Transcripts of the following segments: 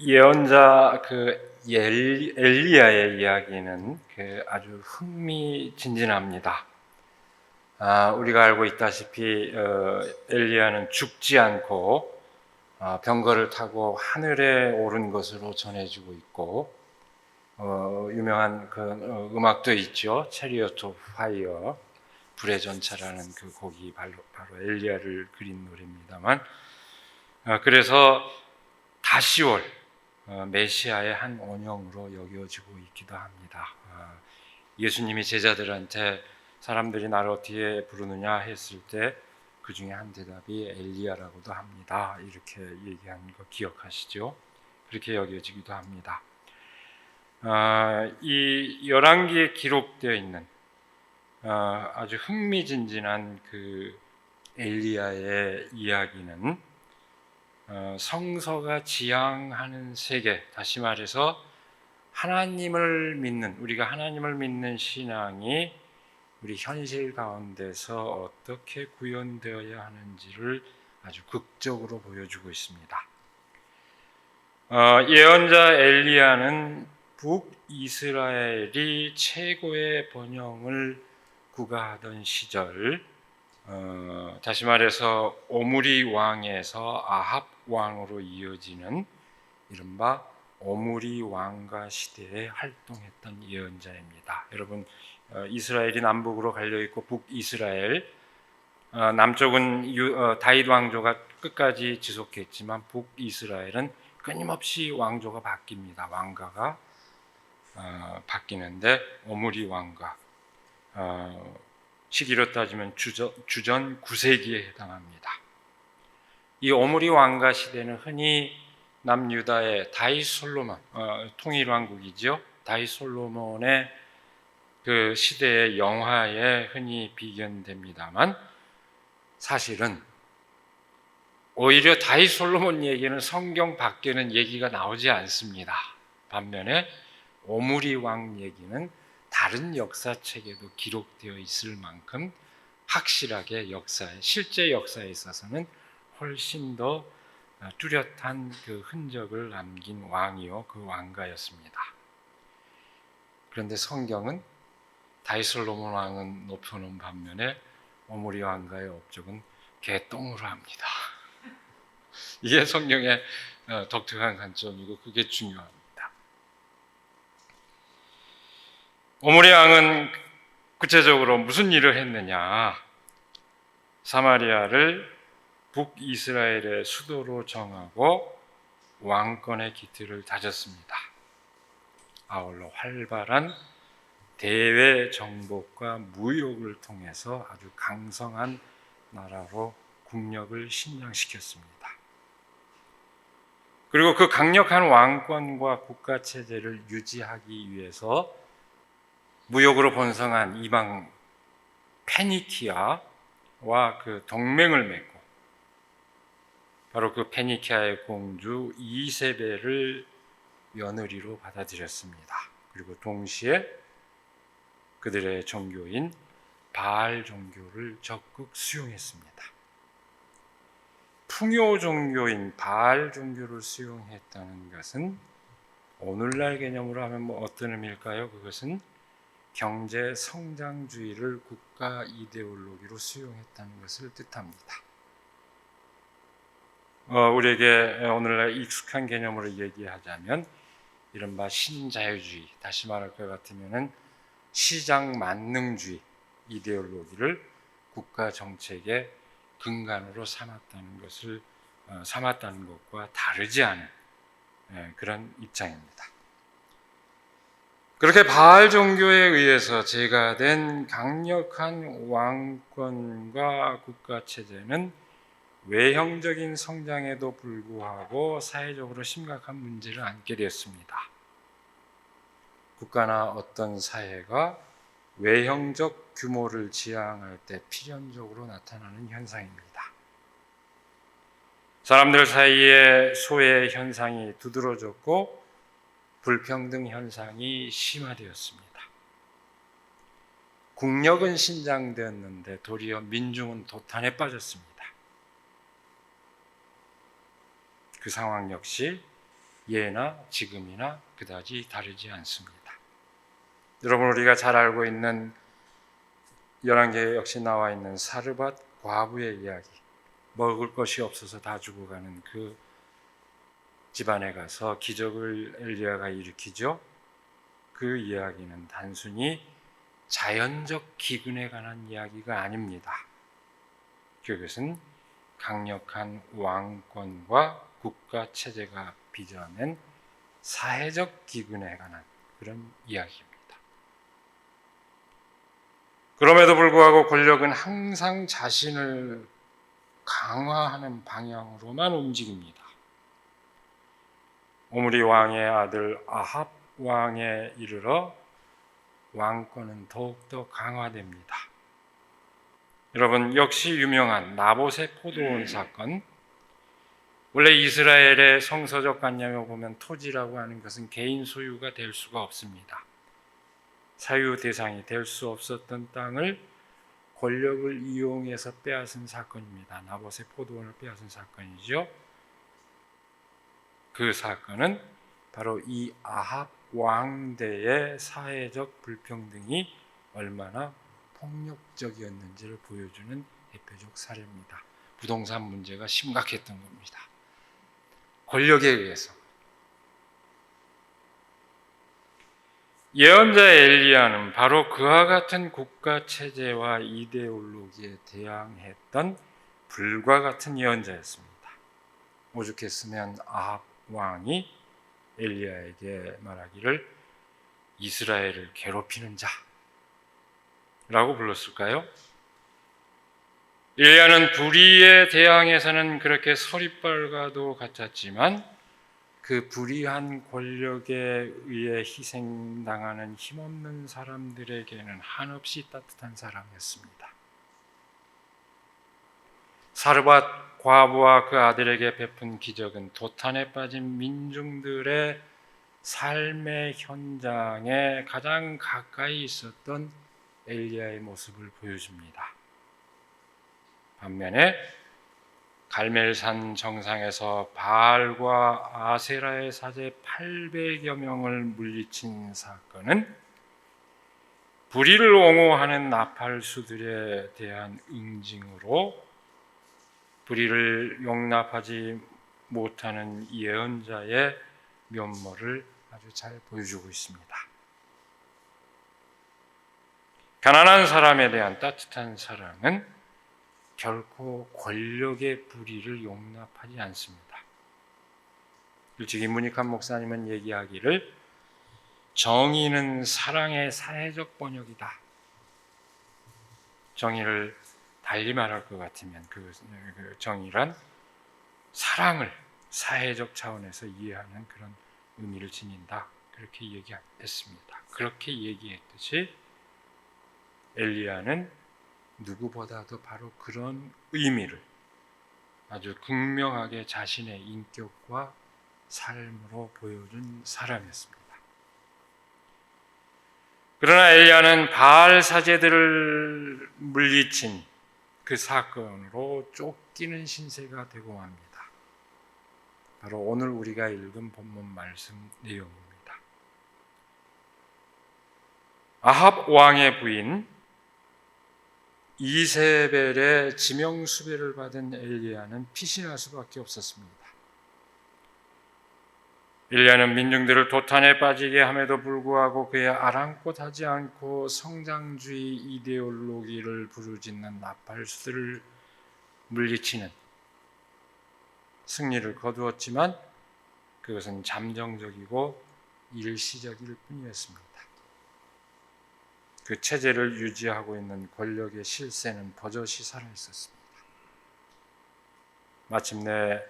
예언자 엘리야의 이야기는 아주 흥미진진합니다. 우리가 알고 있다시피 엘리야는 죽지 않고 병거를 타고 하늘에 오른 것으로 전해지고 있고, 유명한 음악도 있죠. 체리엇 오브 파이어, 불의 전차라는 그 곡이 바로 엘리야를 그린 노래입니다만, 그래서 다시 올 메시아의 한 원형으로 여겨지고 있기도 합니다. 예수님이 제자들한테 사람들이 나를 어떻게 부르느냐 했을 때 그 중에 한 대답이 엘리야라고도 합니다. 이렇게 얘기한 거 기억하시죠? 그렇게 여겨지기도 합니다. 이 열왕기에 기록되어 있는 아주 흥미진진한 그 엘리야의 이야기는 성서가 지향하는 세계, 다시 말해서 하나님을 믿는, 우리가 하나님을 믿는 신앙이 우리 현실 가운데서 어떻게 구현되어야 하는지를 아주 극적으로 보여주고 있습니다. 예언자 엘리야는 북이스라엘이 최고의 번영을 구가하던 시절, 다시 말해서 오므리 왕에서 아합 왕으로 이어지는 이른바 오므리 왕가 시대에 활동했던 예언자입니다. 여러분, 이스라엘이 남북으로 갈려 있고 북이스라엘, 남쪽은 다윗 왕조가 끝까지 지속했지만 북이스라엘은 끊임없이 왕조가 바뀝니다. 왕가가 바뀌는데 오므리 왕가, 시기로 따지면 주전 9세기에 해당합니다. 이 오므리 왕가 시대는 흔히 남유다의 다윗 솔로몬, 통일왕국이죠. 다윗 솔로몬의 그 시대의 영화에 흔히 비견됩니다만, 사실은 오히려 다윗 솔로몬 얘기는 성경 밖에는 얘기가 나오지 않습니다. 반면에 오므리 왕 얘기는 다른 역사책에도 기록되어 있을 만큼 확실하게 실제 역사에 있어서는 훨씬 더 뚜렷한 그 흔적을 남긴 왕이요, 그 왕가였습니다. 그런데 성경은 다윗 솔로몬 왕은 높여놓은 반면에 오므리 왕가의 업적은 개똥으로 합니다. 이게 성경의 독특한 관점이고 그게 중요합니다. 오므리 왕은 구체적으로 무슨 일을 했느냐? 사마리아를 북이스라엘의 수도로 정하고 왕권의 기틀을 다졌습니다. 아울러 활발한 대외 정복과 무역을 통해서 아주 강성한 나라로 국력을 신장시켰습니다. 그리고 그 강력한 왕권과 국가 체제를 유지하기 위해서 무역으로 번성한 이방 페니키아와 그 동맹을 맺고, 바로 그 페니키아의 공주 이세벨을 며느리로 받아들였습니다. 그리고 동시에 그들의 종교인 바알 종교를 적극 수용했습니다. 풍요 종교인 바알 종교를 수용했다는 것은 오늘날 개념으로 하면 어떤 의미일까요? 그것은 경제 성장주의를 국가 이데올로기로 수용했다는 것을 뜻합니다. 우리에게 오늘날 익숙한 개념으로 얘기하자면 이른바 신자유주의, 다시 말할 것 같으면은 시장 만능주의 이데올로기를 국가 정책의 근간으로 삼았다는 것과 다르지 않은 그런 입장입니다. 그렇게 바알 종교에 의해서 제가된 강력한 왕권과 국가 체제는 외형적인 성장에도 불구하고 사회적으로 심각한 문제를 안게 되었습니다. 국가나 어떤 사회가 외형적 규모를 지향할 때 필연적으로 나타나는 현상입니다. 사람들 사이에 소외 현상이 두드러졌고 불평등 현상이 심화되었습니다. 국력은 신장되었는데 도리어 민중은 도탄에 빠졌습니다. 그 상황 역시 예나 지금이나 그다지 다르지 않습니다. 여러분, 우리가 잘 알고 있는 열왕기에 역시 나와 있는 사르밧 과부의 이야기, 먹을 것이 없어서 다 죽어가는 그 집안에 가서 기적을 엘리야가 일으키죠. 그 이야기는 단순히 자연적 기근에 관한 이야기가 아닙니다. 그것은 강력한 왕권과 국가 체제가 빚어낸 사회적 기근에 관한 그런 이야기입니다. 그럼에도 불구하고 권력은 항상 자신을 강화하는 방향으로만 움직입니다. 오므리 왕의 아들 아합 왕에 이르러 왕권은 더욱더 강화됩니다. 여러분, 역시 유명한 나봇의 포도원 사건. 원래 이스라엘의 성서적 관념에 보면 토지라고 하는 것은 개인 소유가 될 수가 없습니다. 사유 대상이 될 수 없었던 땅을 권력을 이용해서 빼앗은 사건입니다. 나봇의 포도원을 빼앗은 사건이죠. 그 사건은 바로 이 아합 왕대의 사회적 불평등이 얼마나 폭력적이었는지를 보여주는 대표적 사례입니다. 부동산 문제가 심각했던 겁니다. 권력에 의해서. 예언자 엘리야는 바로 그와 같은 국가 체제와 이데올로기에 대항했던 불과 같은 예언자였습니다. 오죽했으면 아합 왕이 엘리야에게 말하기를 이스라엘을 괴롭히는 자라고 불렀을까요? 엘리야는 불의에 대항해서는 그렇게 서리빨과도 같았지만 그 불의한 권력에 의해 희생당하는 힘없는 사람들에게는 한없이 따뜻한 사람이었습니다. 사르밧 과부와 그 아들에게 베푼 기적은 도탄에 빠진 민중들의 삶의 현장에 가장 가까이 있었던 엘리야의 모습을 보여줍니다. 반면에 갈멜산 정상에서 바알과 아세라의 사제 800여 명을 물리친 사건은 불의를 옹호하는 나팔수들에 대한 응징으로 불의를 용납하지 못하는 예언자의 면모를 아주 잘 보여주고 있습니다. 가난한 사람에 대한 따뜻한 사랑은 결코 권력의 불의를 용납하지 않습니다. 일찍 이문익한 목사님은 얘기하기를 정의는 사랑의 사회적 번역이다. 정의를 달리 말할 것 같으면 그 정의란 사랑을 사회적 차원에서 이해하는 그런 의미를 지닌다. 그렇게 얘기했습니다. 그렇게 얘기했듯이 엘리야는 누구보다도 바로 그런 의미를 아주 극명하게 자신의 인격과 삶으로 보여준 사람이었습니다. 그러나 엘리야는 바알 사제들을 물리친 그 사건으로 쫓기는 신세가 되고 맙니다. 바로 오늘 우리가 읽은 본문 말씀 내용입니다. 아합 왕의 부인 이세벨의 지명수배를 받은 엘리야는 피신할 수밖에 없었습니다. 엘리야는 민중들을 도탄에 빠지게 함에도 불구하고 그의 아랑곳하지 않고 성장주의 이데올로기를 부르짖는 나팔수들을 물리치는 승리를 거두었지만 그것은 잠정적이고 일시적일 뿐이었습니다. 그 체제를 유지하고 있는 권력의 실세는 버젓이 살아있었습니다. 마침내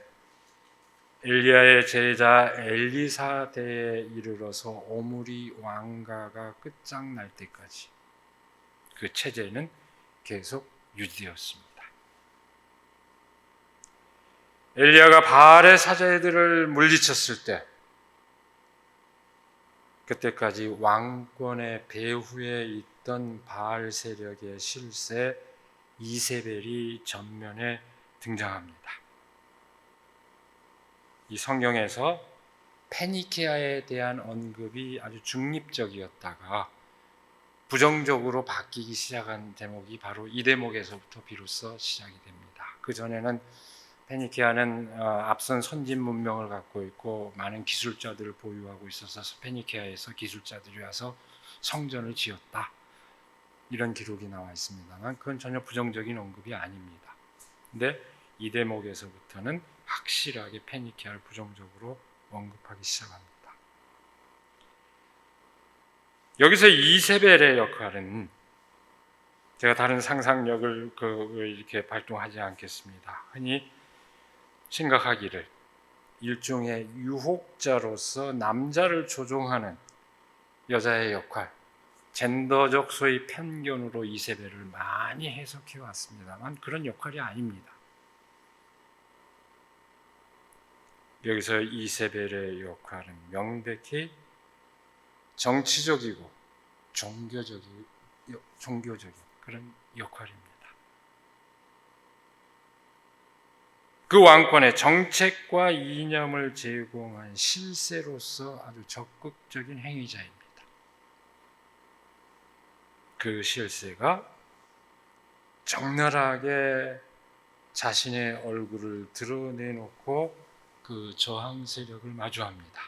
엘리야의 제자 엘리사대에 이르러서 오므리 왕가가 끝장날 때까지 그 체제는 계속 유지되었습니다. 엘리야가 바알의 사제들을 물리쳤을 때 그때까지 왕권의 배후에 있던 바알 세력의 실세 이세벨이 전면에 등장합니다. 이 성경에서 페니케아에 대한 언급이 아주 중립적이었다가 부정적으로 바뀌기 시작한 대목이 바로 이 대목에서부터 비로소 시작이 됩니다. 그 전에는 페니케아는 앞선 선진 문명을 갖고 있고 많은 기술자들을 보유하고 있어서 페니케아에서 기술자들이 와서 성전을 지었다, 이런 기록이 나와 있습니다만 그건 전혀 부정적인 언급이 아닙니다. 근데 이 대목에서부터는 확실하게 페니케아를 부정적으로 언급하기 시작합니다. 여기서 이세벨의 역할은 제가 다른 상상력을 이렇게 발동하지 않겠습니다. 흔히 생각하기를 일종의 유혹자로서 남자를 조종하는 여자의 역할, 젠더적 소위 편견으로 이세벨을 많이 해석해 왔습니다만 그런 역할이 아닙니다. 여기서 이세벨의 역할은 명백히 정치적이고 종교적인 그런 역할입니다. 그 왕권의 정책과 이념을 제공한 실세로서 아주 적극적인 행위자입니다. 그 실세가 적나라하게 자신의 얼굴을 드러내놓고 그 저항 세력을 마주합니다.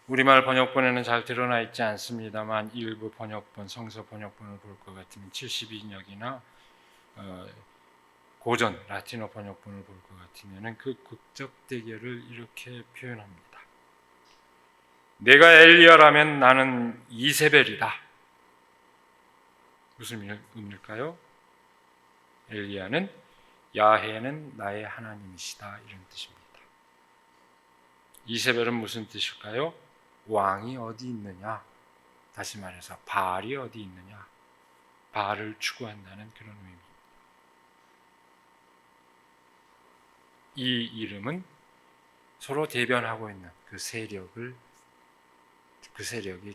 우리말 번역본에는 잘 드러나 있지 않습니다만 일부 번역본, 성서 번역본을 볼 것 같으면 72역이나 고전 라틴어 번역본을 볼 것 같으면 그 극적 대결을 이렇게 표현합니다. 내가 엘리야라면 나는 이세벨이다. 무슨 의미일까요? 엘리야는 야훼는 나의 하나님이시다, 이런 뜻입니다. 이세벨은 무슨 뜻일까요? 왕이 어디 있느냐, 다시 말해서 바알이 어디 있느냐, 바알을 추구한다는 그런 의미. 이 이름은 서로 대변하고 있는 그 세력이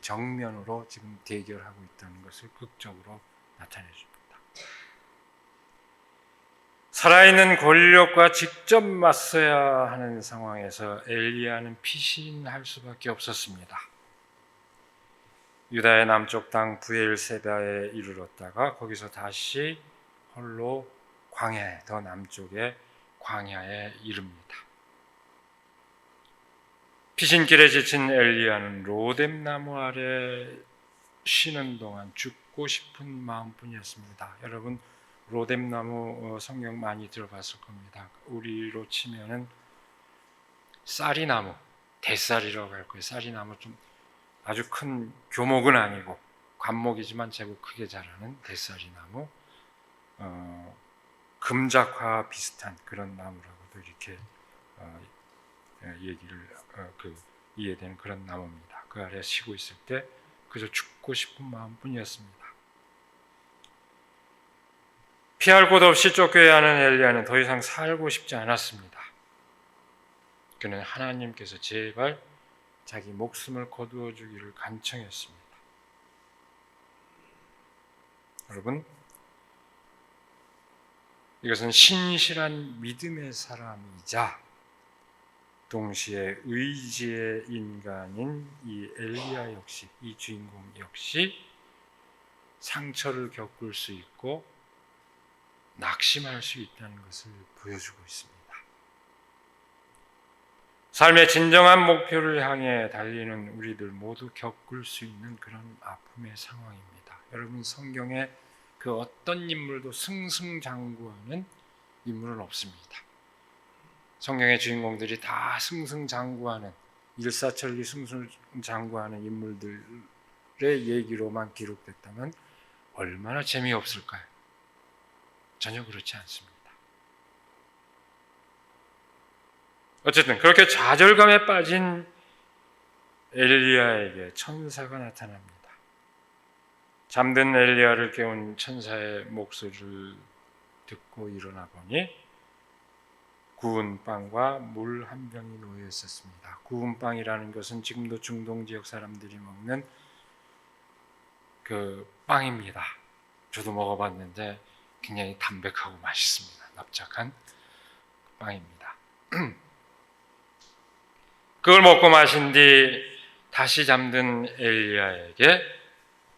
정면으로 지금 대결하고 있다는 것을 극적으로 나타내줍니다. 살아있는 권력과 직접 맞서야 하는 상황에서 엘리야는 피신할 수밖에 없었습니다. 유다의 남쪽 땅 브엘세바에 이르렀다가 거기서 다시 홀로 광야에, 더 남쪽의 광야에 이릅니다. 피신길에 지친 엘리야는 로뎀나무 아래 쉬는 동안 죽고 싶은 마음뿐이었습니다. 여러분, 로뎀나무 성경 많이 들어봤을 겁니다. 우리로 치면은 쌀이나무, 대쌀이라고 할 거예요. 쌀이나무, 좀 아주 큰 교목은 아니고 관목이지만 제법 크게 자라는 대쌀이나무, 금작화 비슷한 그런 나무라고도 이렇게 얘기를 이해되는 그런 나무입니다. 그 아래 쉬고 있을 때 그저 죽고 싶은 마음뿐이었습니다. 피할 곳 없이 쫓겨야 하는 엘리야는 더 이상 살고 싶지 않았습니다. 그는 하나님께서 제발 자기 목숨을 거두어 주기를 간청했습니다. 여러분, 이것은 신실한 믿음의 사람이자 동시에 의지의 인간인 이 엘리야 역시, 이 주인공 역시 상처를 겪을 수 있고 낙심할 수 있다는 것을 보여주고 있습니다. 삶의 진정한 목표를 향해 달리는 우리들 모두 겪을 수 있는 그런 아픔의 상황입니다. 여러분, 성경에 그 어떤 인물도 승승장구하는 인물은 없습니다. 성경의 주인공들이 다 승승장구하는, 일사천리 승승장구하는 인물들의 얘기로만 기록됐다면 얼마나 재미없을까요? 전혀 그렇지 않습니다. 어쨌든 그렇게 좌절감에 빠진 엘리야에게 천사가 나타납니다. 잠든 엘리야를 깨운 천사의 목소리를 듣고 일어나 보니 구운 빵과 물 한 병이 놓여 있었습니다. 구운 빵이라는 것은 지금도 중동 지역 사람들이 먹는 그 빵입니다. 저도 먹어봤는데 굉장히 담백하고 맛있습니다. 납작한 빵입니다. 그걸 먹고 마신 뒤 다시 잠든 엘리야에게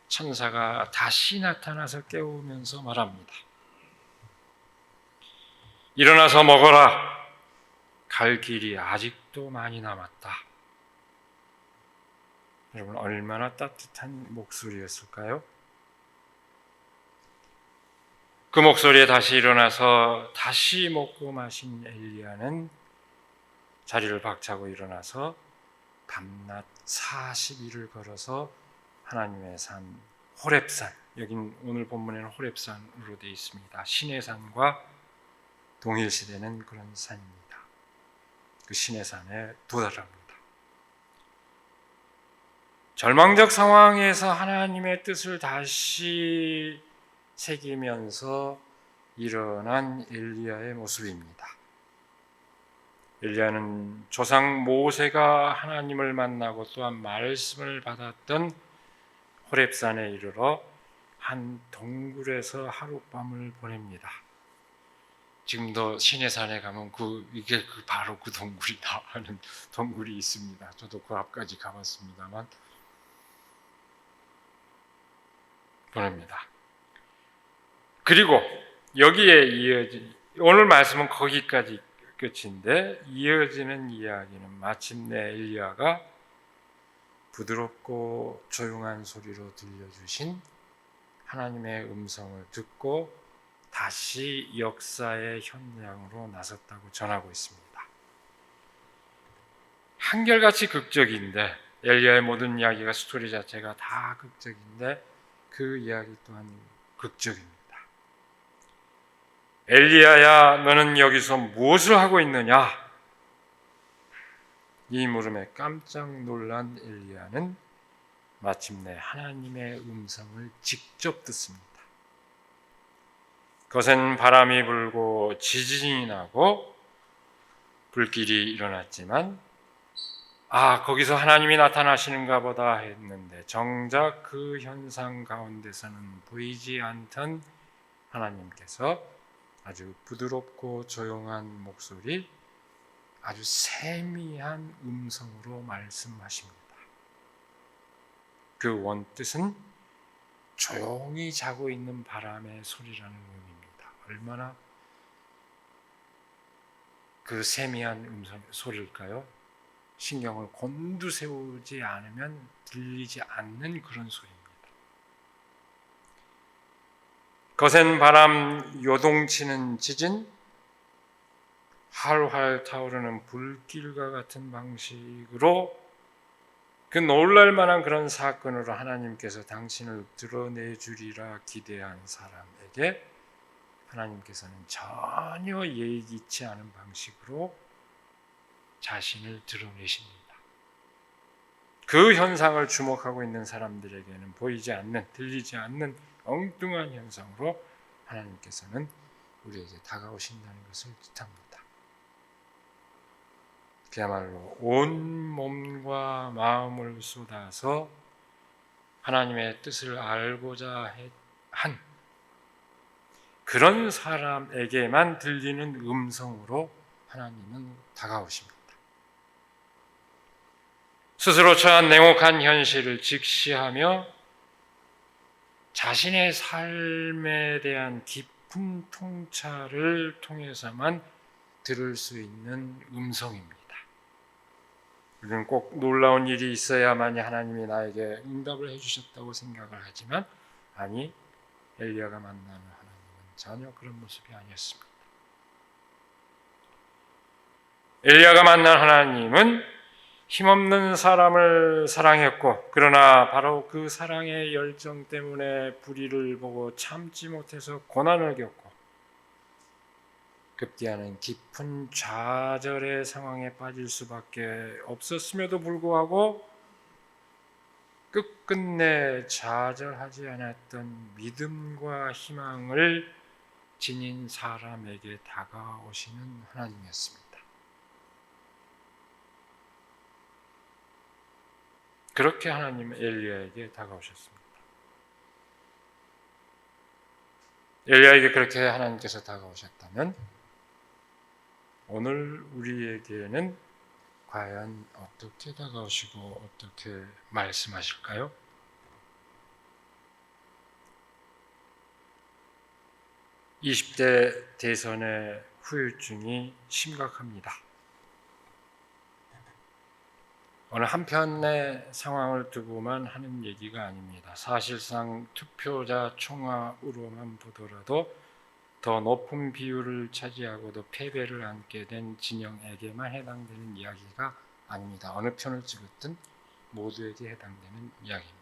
천사가 다시 나타나서 깨우면서 말합니다. 일어나서 먹어라. 갈 길이 아직도 많이 남았다. 여러분, 얼마나 따뜻한 목소리였을까요? 그 목소리에 다시 일어나서 다시 먹고 마신 엘리야는 자리를 박차고 일어나서 밤낮 40일을 걸어서 하나님의 산 호렙산, 여긴 오늘 본문에는 호렙산으로 되어 있습니다. 신의 산과 동일시되는 그런 산입니다. 그 신의 산에 도달합니다. 절망적 상황에서 하나님의 뜻을 다시 새기면서 일어난 엘리야의 모습입니다. 엘리야는 조상 모세가 하나님을 만나고 또한 말씀을 받았던 호렙산에 이르러 한 동굴에서 하룻밤을 보냅니다. 지금도 시내산에 가면 이게 바로 그 동굴이다 하는 동굴이 있습니다. 저도 그 앞까지 가봤습니다만 보냅니다. 그리고 여기에 이어진 오늘 말씀은 거기까지 끝인데 이어지는 이야기는 마침내 엘리야가 부드럽고 조용한 소리로 들려주신 하나님의 음성을 듣고 다시 역사의 현장으로 나섰다고 전하고 있습니다. 한결같이 극적인데 엘리야의 모든 이야기가 스토리 자체가 다 극적인데 그 이야기 또한 극적입니다. 엘리야야, 너는 여기서 무엇을 하고 있느냐? 이 물음에 깜짝 놀란 엘리야는 마침내 하나님의 음성을 직접 듣습니다. 거센 바람이 불고 지진이 나고 불길이 일어났지만 거기서 하나님이 나타나시는가 보다 했는데 정작 그 현상 가운데서는 보이지 않던 하나님께서 아주 부드럽고 조용한 목소리, 아주 세미한 음성으로 말씀하십니다. 그 원뜻은 조용히 자고 있는 바람의 소리라는 의미입니다. 얼마나 그 세미한 음성 소리일까요? 신경을 곤두세우지 않으면 들리지 않는 그런 소리입니다. 거센 바람, 요동치는 지진, 활활 타오르는 불길과 같은 방식으로 그 놀랄만한 그런 사건으로 하나님께서 당신을 드러내주리라 기대한 사람에게 하나님께서는 전혀 예기치 않은 방식으로 자신을 드러내십니다. 그 현상을 주목하고 있는 사람들에게는 보이지 않는, 들리지 않는 엉뚱한 현상으로 하나님께서는 우리에게 다가오신다는 것을 뜻합니다. 그야말로 온 몸과 마음을 쏟아서 하나님의 뜻을 알고자 한 그런 사람에게만 들리는 음성으로 하나님은 다가오십니다. 스스로 처한 냉혹한 현실을 직시하며 자신의 삶에 대한 깊은 통찰을 통해서만 들을 수 있는 음성입니다. 우리는 꼭 놀라운 일이 있어야만이 하나님이 나에게 응답을 해주셨다고 생각을 하지만 아니, 엘리야가 만나는 하나님은 전혀 그런 모습이 아니었습니다. 엘리야가 만난 하나님은 힘없는 사람을 사랑했고 그러나 바로 그 사랑의 열정 때문에 불의를 보고 참지 못해서 고난을 겪고 급기야는 깊은 좌절의 상황에 빠질 수밖에 없었음에도 불구하고 끝끝내 좌절하지 않았던 믿음과 희망을 지닌 사람에게 다가오시는 하나님이었습니다. 그렇게 하나님은 엘리야에게 다가오셨습니다. 엘리야에게 그렇게 하나님께서 다가오셨다면 오늘 우리에게는 과연 어떻게 다가오시고 어떻게 말씀하실까요? (20대) 대선의 후유증이 심각합니다. 어느 한편의 상황을 두고만 하는 얘기가 아닙니다. 사실상 투표자 총합으로만 보더라도 더 높은 비율을 차지하고도 패배를 안게 된 진영에게만 해당되는 이야기가 아닙니다. 어느 편을 찍었든 모두에게 해당되는 이야기입니다.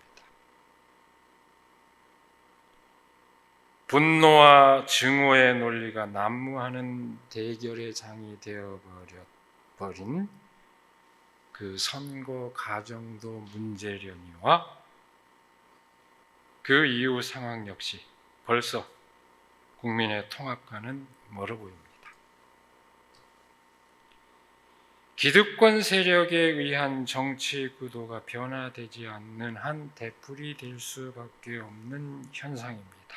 분노와 증오의 논리가 난무하는 대결의 장이 되어버린 그 선거 과정도 문제려니와 그 이후 상황 역시 벌써 국민의 통합과는 멀어 보입니다. 기득권 세력에 의한 정치 구도가 변화되지 않는 한 되풀이될 수밖에 없는 현상입니다.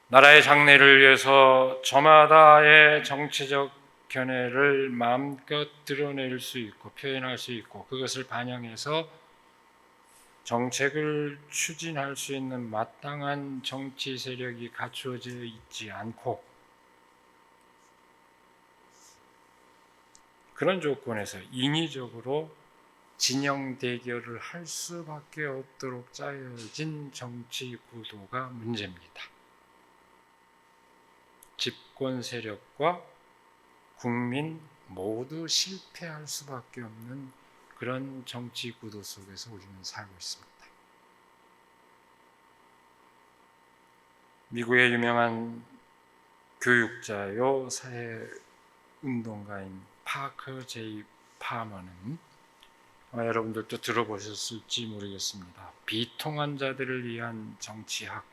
나라의 장래를 위해서 저마다의 정치적 견해를 마음껏 드러낼 수 있고 표현할 수 있고 그것을 반영해서 정책을 추진할 수 있는 마땅한 정치 세력이 갖추어져 있지 않고 그런 조건에서 인위적으로 진영 대결을 할 수밖에 없도록 짜여진 정치 구도가 문제입니다. 집권 세력과 국민 모두 실패할 수밖에 없는 그런 정치 구도 속에서 우리는 살고 있습니다. 미국의 유명한 교육자요 사회운동가인 파커 제이 파머는 여러분들도 들어보셨을지 모르겠습니다. 비통한 자들을 위한 정치학,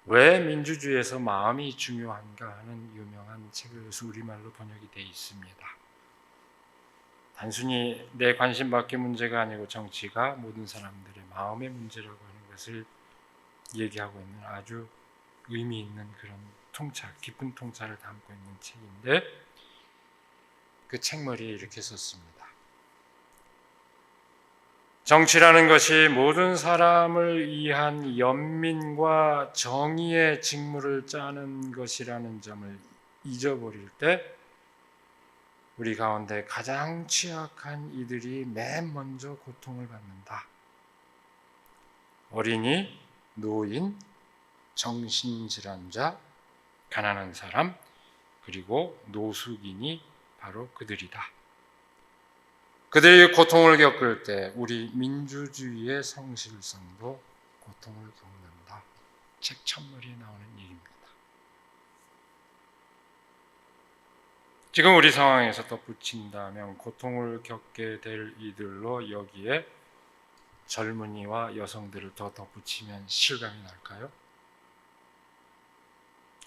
왜 민주주의에서 마음이 중요한가 하는 유명한 책을 우리말로 번역이 되어 있습니다. 단순히 내 관심 밖의 문제가 아니고 정치가 모든 사람들의 마음의 문제라고 하는 것을 얘기하고 있는 아주 의미 있는 그런 통찰, 깊은 통찰을 담고 있는 책인데 그 책머리에 이렇게 썼습니다. 정치라는 것이 모든 사람을 위한 연민과 정의의 직무를 짜는 것이라는 점을 잊어버릴 때 우리 가운데 가장 취약한 이들이 맨 먼저 고통을 받는다. 어린이, 노인, 정신질환자, 가난한 사람, 그리고 노숙인이 바로 그들이다. 그들이 고통을 겪을 때 우리 민주주의의 성실성도 고통을 겪는다. 책 첫머리에 나오는 얘기입니다. 지금 우리 상황에서 덧붙인다면 고통을 겪게 될 이들로 여기에 젊은이와 여성들을 더 덧붙이면 실감이 날까요?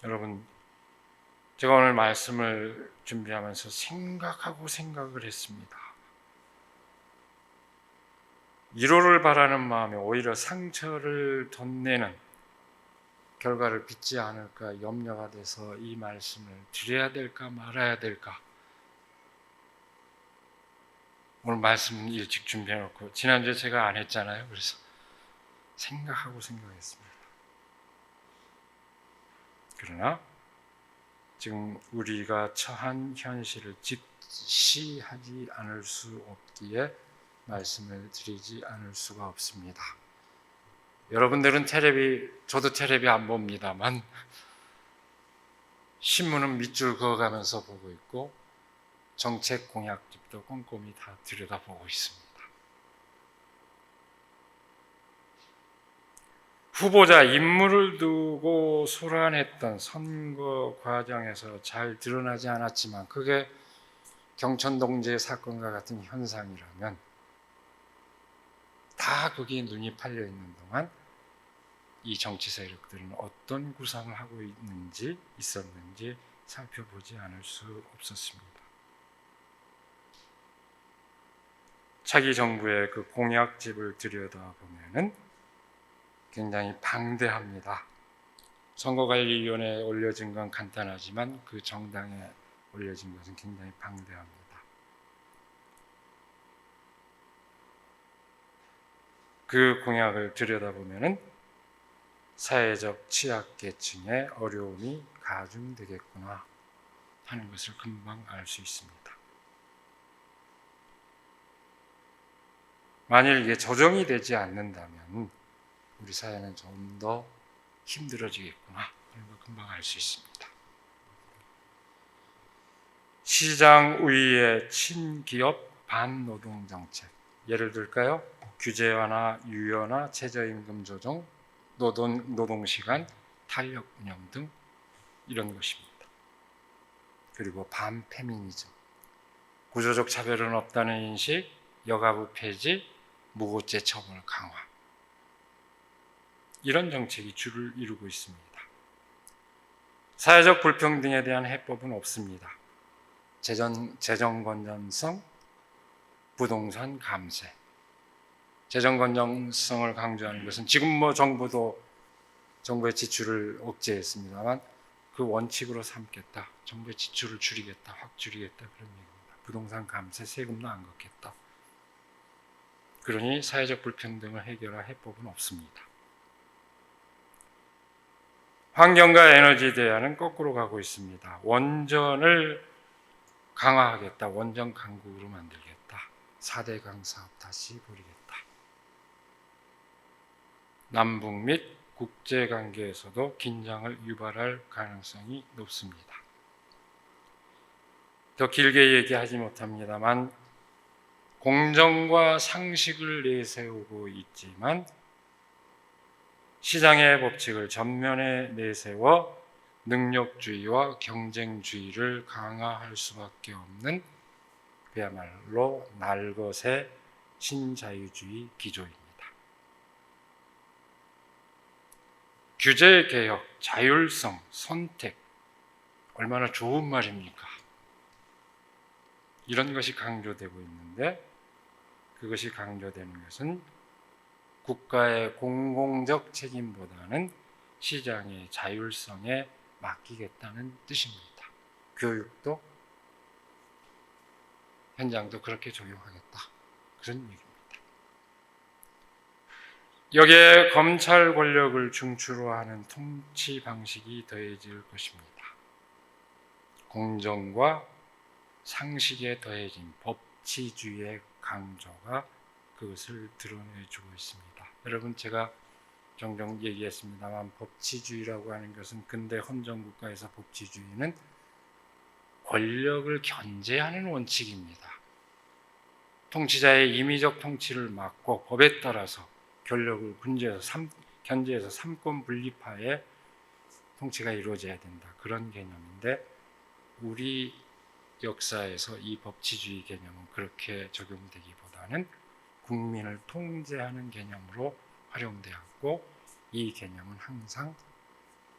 여러분, 제가 오늘 말씀을 준비하면서 생각을 했습니다. 위로를 바라는 마음에 오히려 상처를 덧내는 결과를 빚지 않을까 염려가 돼서 이 말씀을 드려야 될까 말아야 될까. 오늘 말씀 일찍 준비해놓고 지난주에 제가 안 했잖아요. 그래서 생각했습니다. 그러나 지금 우리가 처한 현실을 직시하지 않을 수 없기에 말씀을 드리지 않을 수가 없습니다. 여러분들은 저도 텔레비 안 봅니다만 신문은 밑줄 그어가면서 보고 있고 정책 공약집도 꼼꼼히 다 들여다보고 있습니다. 후보자 인물을 두고 소란했던 선거 과정에서 잘 드러나지 않았지만 그게 경천동제 사건과 같은 현상이라면 다 거기에 눈이 팔려 있는 동안 이 정치 세력들은 어떤 구상을 하고 있었는지 살펴보지 않을 수 없었습니다. 차기 정부의 그 공약집을 들여다보면은 굉장히 방대합니다. 선거관리위원회에 올려진 건 간단하지만 그 정당에 올려진 것은 굉장히 방대합니다. 그 공약을 들여다보면 사회적 취약계층의 어려움이 가중되겠구나 하는 것을 금방 알 수 있습니다. 만일 이게 조정이 되지 않는다면 우리 사회는 좀 더 힘들어지겠구나 하는 걸 금방 알 수 있습니다. 시장 우위의 친기업 반노동 정책, 예를 들까요? 규제 완화, 유연화, 최저임금 조정, 노동시간, 탄력 운영 등 이런 것입니다. 그리고 반페미니즘, 구조적 차별은 없다는 인식, 여가부 폐지, 무고죄 처벌 강화, 이런 정책이 주를 이루고 있습니다. 사회적 불평등에 대한 해법은 없습니다. 재정 건전성, 부동산 감세. 재정 건전성을 강조하는 것은 지금 정부의 지출을 억제했습니다만 그 원칙으로 삼겠다. 정부의 지출을 줄이겠다, 확 줄이겠다 그런 얘기입니다. 부동산 감세, 세금도 안 걷겠다. 그러니 사회적 불평등을 해결할 해법은 없습니다. 환경과 에너지 대안은 거꾸로 가고 있습니다. 원전을 강화하겠다. 원전 강국으로 만들겠다. 4대강 사업 다시 벌이겠다. 남북 및 국제관계에서도 긴장을 유발할 가능성이 높습니다. 더 길게 얘기하지 못합니다만 공정과 상식을 내세우고 있지만 시장의 법칙을 전면에 내세워 능력주의와 경쟁주의를 강화할 수밖에 없는 그야말로 날것의 신자유주의 기조입니다. 규제개혁, 자율성, 선택, 얼마나 좋은 말입니까? 이런 것이 강조되고 있는데 그것이 강조되는 것은 국가의 공공적 책임보다는 시장의 자율성에 맡기겠다는 뜻입니다. 교육도 현장도 그렇게 적용하겠다. 그런 얘기입니다. 여기에 검찰 권력을 중추로 하는 통치 방식이 더해질 것입니다. 공정과 상식에 더해진 법치주의의 강조가 그것을 드러내주고 있습니다. 여러분, 제가 종종 얘기했습니다만 법치주의라고 하는 것은 근대 헌정국가에서 법치주의는 권력을 견제하는 원칙입니다. 통치자의 임의적 통치를 막고 법에 따라서 권력을 견제해서 삼권 분립하에 통치가 이루어져야 된다. 그런 개념인데 우리 역사에서 이 법치주의 개념은 그렇게 적용되기보다는 국민을 통제하는 개념으로 활용되었고 이 개념은 항상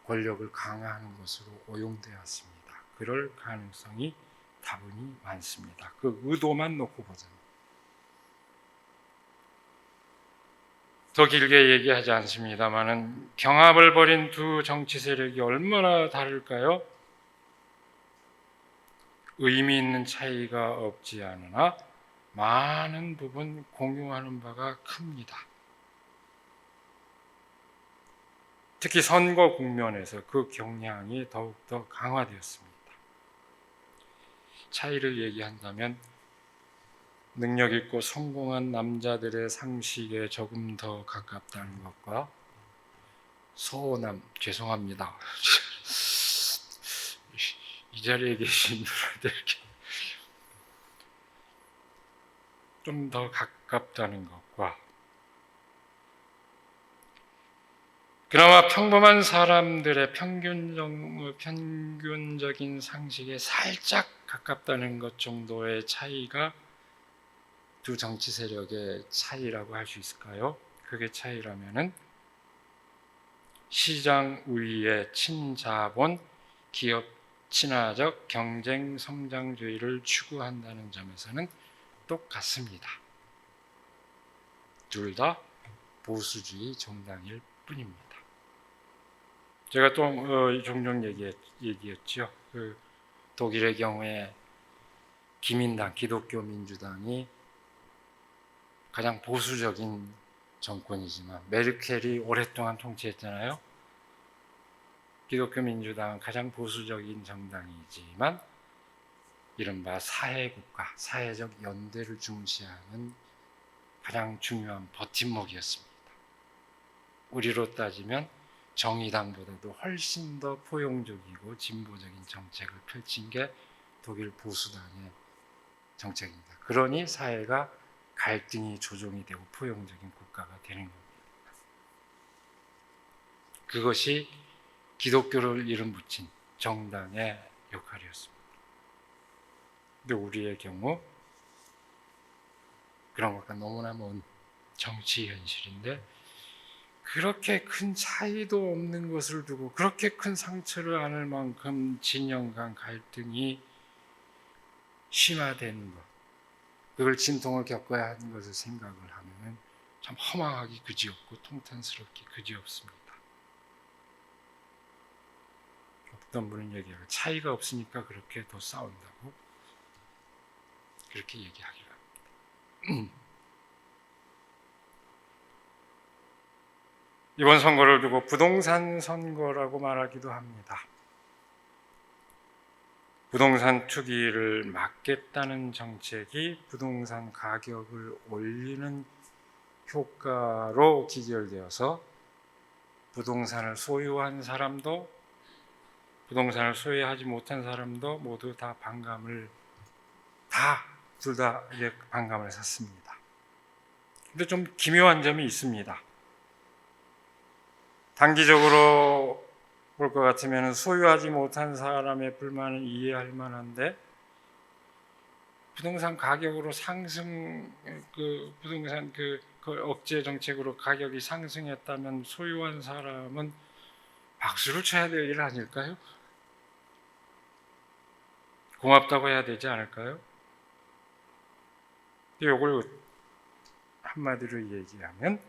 권력을 강화하는 것으로 오용되었습니다. 그럴 가능성이 다분히 많습니다. 그 의도만 놓고 보자면. 더 길게 얘기하지 않습니다만은 경합을 벌인 두 정치 세력이 얼마나 다를까요? 의미 있는 차이가 없지 않으나 많은 부분 공유하는 바가 큽니다. 특히 선거 국면에서 그 경향이 더욱더 강화되었습니다. 차이를 얘기한다면 능력 있고 성공한 남자들의 상식에 조금 더 가깝다는 것과 죄송합니다. 이 자리에 계신 분들에게 좀 더 가깝다는 것과 그나마 평범한 사람들의 평균적인 상식에 살짝 가깝다는 것 정도의 차이가 두 정치 세력의 차이라고 할 수 있을까요? 그게 차이라면은 시장 우위의 친자본, 기업 친화적 경쟁 성장주의를 추구한다는 점에서는 똑같습니다. 둘 다 보수주의 정당일 뿐입니다. 제가 또 종종 얘기했죠. 독일의 경우에 기민당, 기독교 민주당이 가장 보수적인 정권이지만 메르켈이 오랫동안 통치했잖아요. 기독교 민주당은 가장 보수적인 정당이지만 이른바 사회국가, 사회적 연대를 중시하는 가장 중요한 버팀목이었습니다. 우리로 따지면 정의당보다도 훨씬 더 포용적이고 진보적인 정책을 펼친 게 독일 보수당의 정책입니다. 그러니 사회가 갈등이 조정이 되고 포용적인 국가가 되는 겁니다. 그것이 기독교를 이름 붙인 정당의 역할이었습니다. 근데 우리의 경우 그런 것과 너무나 먼 정치 현실인데 그렇게 큰 차이도 없는 것을 두고 그렇게 큰 상처를 안을 만큼 진영 간 갈등이 심화된 것, 그걸 진통을 겪어야 하는 것을 생각을 하면 참 허망하기 그지없고 통탄스럽기 그지없습니다. 어떤 분은 얘기하고 차이가 없으니까 그렇게 더 싸운다고 그렇게 얘기하기로 합니다. 이번 선거를 두고 부동산 선거라고 말하기도 합니다. 부동산 투기를 막겠다는 정책이 부동산 가격을 올리는 효과로 기결되어서 부동산을 소유한 사람도 부동산을 소유하지 못한 사람도 모두 다 둘 다 반감을 샀습니다. 근데 좀 기묘한 점이 있습니다. 단기적으로 볼 것 같으면 소유하지 못한 사람의 불만은 이해할 만한데 부동산 가격으로 부동산 그 억제 정책으로 가격이 상승했다면 소유한 사람은 박수를 쳐야 될 일 아닐까요? 고맙다고 해야 되지 않을까요? 이걸 한마디로 얘기하면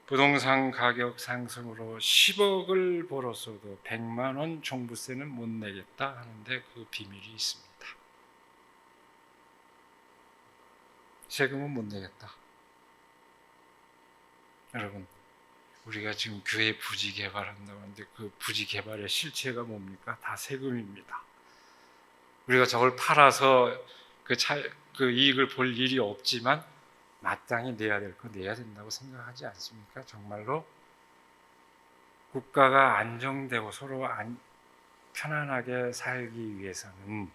부동산 가격 상승으로 10억을 벌었어도 100만 원 종부세는 못 내겠다 하는데 그 비밀이 있습니다. 세금은 못 내겠다. 여러분, 우리가 지금 교회 부지 개발한다고 하는데 그 부지 개발의 실체가 뭡니까? 다 세금입니다. 우리가 저걸 팔아서 그 이익을 볼 일이 없지만 마땅히 내야 될 거 내야 된다고 생각하지 않습니까? 정말로 국가가 안정되고 서로 편안하게 살기 위해서는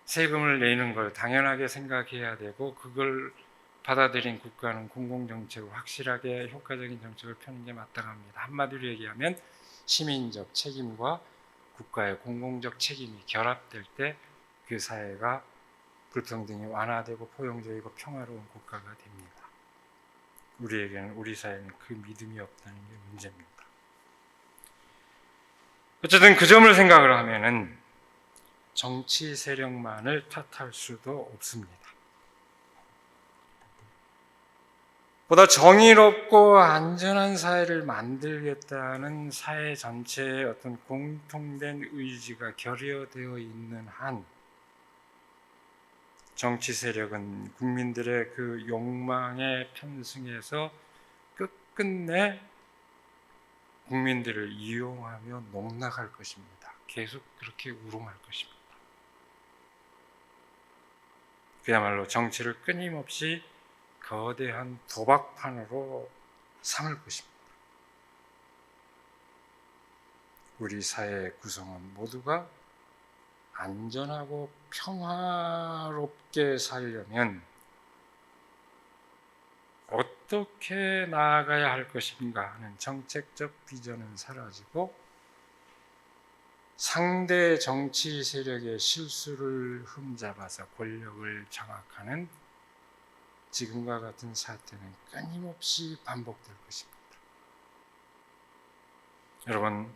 세금을 내는 걸 당연하게 생각해야 되고 그걸 받아들인 국가는 공공정책을 확실하게 효과적인 정책을 펴는 게 마땅합니다. 한마디로 얘기하면 시민적 책임과 국가의 공공적 책임이 결합될 때 그 사회가 불평등이 완화되고 포용적이고 평화로운 국가가 됩니다. 우리 사회는 그 믿음이 없다는 게 문제입니다. 어쨌든 그 점을 생각을 하면은 정치 세력만을 탓할 수도 없습니다. 보다 정의롭고 안전한 사회를 만들겠다는 사회 전체의 어떤 공통된 의지가 결여되어 있는 한 정치 세력은 국민들의 그 욕망에 편승해서 끝끝내 국민들을 이용하며 농락할 것입니다. 계속 그렇게 우롱할 것입니다. 그야말로 정치를 끊임없이 거대한 도박판으로 삼을 것입니다. 우리 사회의 구성원 모두가 안전하고 평화롭게 살려면 어떻게 나아가야 할 것인가 하는 정책적 비전은 사라지고 상대 정치 세력의 실수를 흠잡아서 권력을 장악하는 지금과 같은 사태는 끊임없이 반복될 것입니다. 여러분,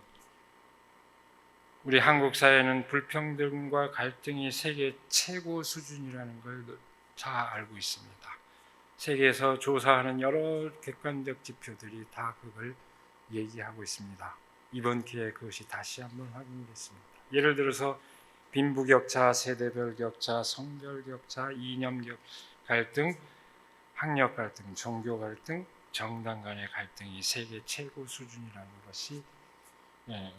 우리 한국 사회는 불평등과 갈등이 세계 최고 수준이라는 걸 잘 알고 있습니다. 세계에서 조사하는 여러 객관적 지표들이 다 그걸 얘기하고 있습니다. 이번 기회에 그것이 다시 한번 확인됐습니다. 예를 들어서 빈부격차, 세대별 격차, 성별 격차, 이념 갈등, 학력 갈등, 종교 갈등, 정당 간의 갈등이 세계 최고 수준이라는 것이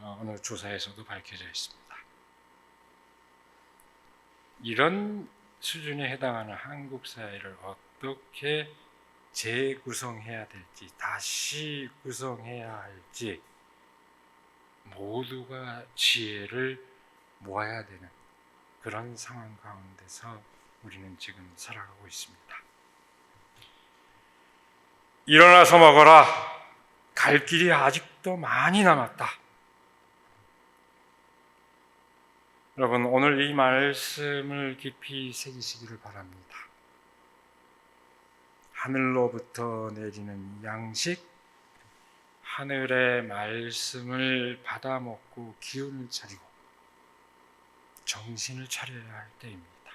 어느 조사에서도 밝혀져 있습니다. 이런 수준에 해당하는 한국 사회를 어떻게 재구성해야 될지, 다시 구성해야 할지 모두가 지혜를 모아야 되는 그런 상황 가운데서 우리는 지금 살아가고 있습니다. 일어나서 먹어라. 갈 길이 아직도 많이 남았다. 여러분, 오늘 이 말씀을 깊이 새기시기를 바랍니다. 하늘로부터 내리는 양식, 하늘의 말씀을 받아 먹고 기운을 차리고 정신을 차려야 할 때입니다.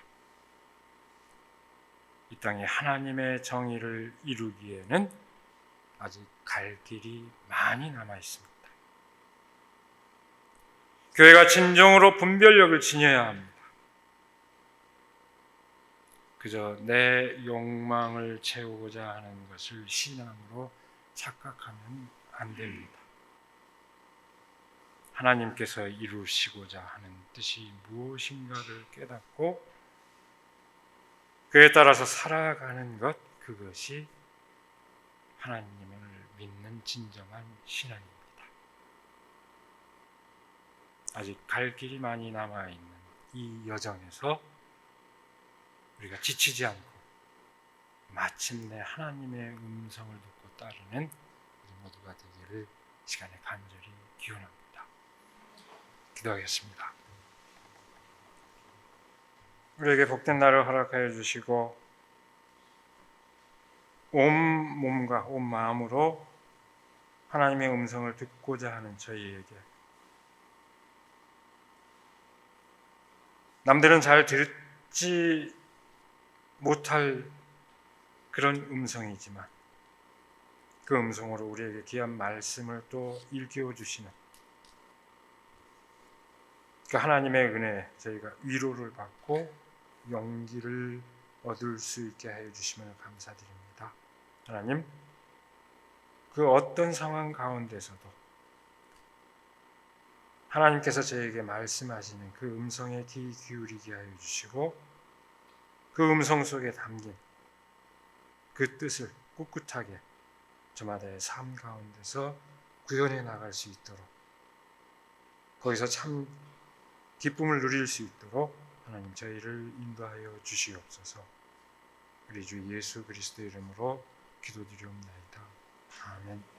이 땅에 하나님의 정의를 이루기에는 아직 갈 길이 많이 남아 있습니다. 교회가 진정으로 분별력을 지녀야 합니다. 그저 내 욕망을 채우고자 하는 것을 신앙으로 착각하면 안 됩니다. 하나님께서 이루시고자 하는 뜻이 무엇인가를 깨닫고 그에 따라서 살아가는 것, 그것이 하나님을 믿는 진정한 신앙입니다. 아직 갈 길이 많이 남아있는 이 여정에서 우리가 지치지 않고 마침내 하나님의 음성을 듣고 따르는 우리 모두가 되기를 시간에 간절히 기원합니다. 기도하겠습니다. 우리에게 복된 날을 허락하여 주시고 온 몸과 온 마음으로 하나님의 음성을 듣고자 하는 저희에게 남들은 잘 듣지 못할 그런 음성이지만 그 음성으로 우리에게 귀한 말씀을 또 일깨워 주시는 그 하나님의 은혜에 저희가 위로를 받고 용기를 얻을 수 있게 하여 주시면 감사드립니다. 하나님, 그 어떤 상황 가운데서도 하나님께서 저에게 말씀하시는 그 음성에 귀 기울이게 하여 주시고 그 음성 속에 담긴 그 뜻을 꿋꿋하게 저마다의 삶 가운데서 구현해 나갈 수 있도록 거기서 참 기쁨을 누릴 수 있도록 하나님 저희를 인도하여 주시옵소서. 우리 주 예수 그리스도 이름으로 기도드리옵나이다. 아멘.